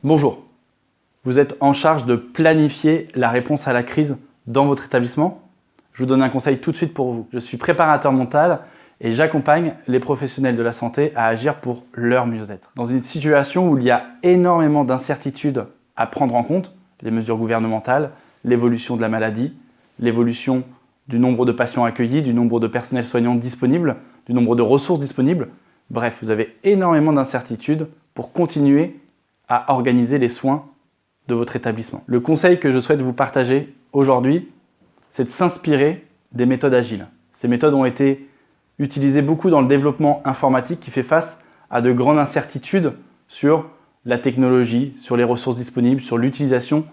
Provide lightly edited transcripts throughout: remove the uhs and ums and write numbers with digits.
Bonjour, vous êtes en charge de planifier la réponse à la crise dans votre établissement? Je vous donne un conseil tout de suite pour vous. Je suis préparateur mental et j'accompagne les professionnels de la santé à agir pour leur mieux-être. Dans une situation où il y a énormément d'incertitudes à prendre en compte, les mesures gouvernementales, l'évolution de la maladie, l'évolution du nombre de patients accueillis, du nombre de personnels soignants disponibles, du nombre de ressources disponibles, bref, vous avez énormément d'incertitudes pour continuer à organiser les soins de votre établissement. Le conseil que je souhaite vous partager aujourd'hui, c'est de s'inspirer des méthodes agiles. Ces méthodes ont été utilisées beaucoup dans le développement informatique qui fait face à de grandes incertitudes sur la technologie, sur les ressources disponibles, sur l'utilisation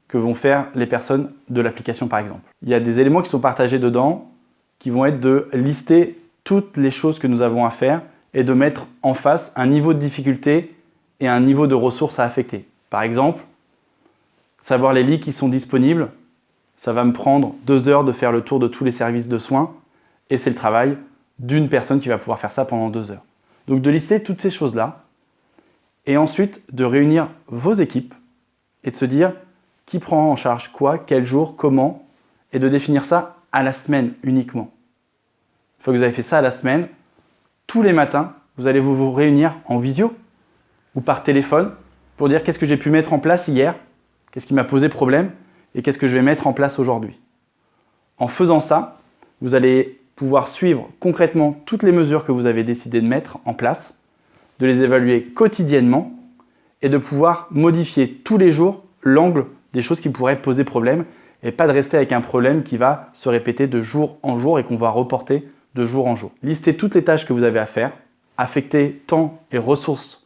que vont faire les personnes de l'application par exemple. Il y a des éléments qui sont partagés dedans qui vont être de lister toutes les choses que nous avons à faire et de mettre en face un niveau de difficulté et un niveau de ressources à affecter. Par exemple, savoir les lits qui sont disponibles, ça va me prendre 2 heures de faire le tour de tous les services de soins et c'est le travail d'une personne qui va pouvoir faire ça pendant 2 heures. Donc de lister toutes ces choses-là et ensuite de réunir vos équipes et de se dire qui prend en charge quoi, quel jour, comment et de définir ça à la semaine uniquement. Une fois que vous avez fait ça à la semaine, tous les matins, vous allez vous réunir en visio ou par téléphone pour dire qu'est-ce que j'ai pu mettre en place hier, qu'est-ce qui m'a posé problème et qu'est-ce que je vais mettre en place aujourd'hui. En faisant ça, vous allez pouvoir suivre concrètement toutes les mesures que vous avez décidé de mettre en place, de les évaluer quotidiennement et de pouvoir modifier tous les jours l'angle des choses qui pourraient poser problème et pas de rester avec un problème qui va se répéter de jour en jour et qu'on va reporter de jour en jour. Listez toutes les tâches que vous avez à faire, affectez temps et ressources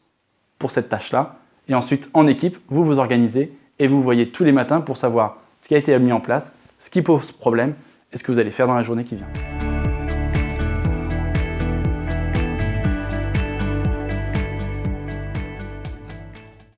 pour cette tâche-là et ensuite en équipe, vous vous organisez et vous voyez tous les matins pour savoir ce qui a été mis en place, ce qui pose problème et ce que vous allez faire dans la journée qui vient.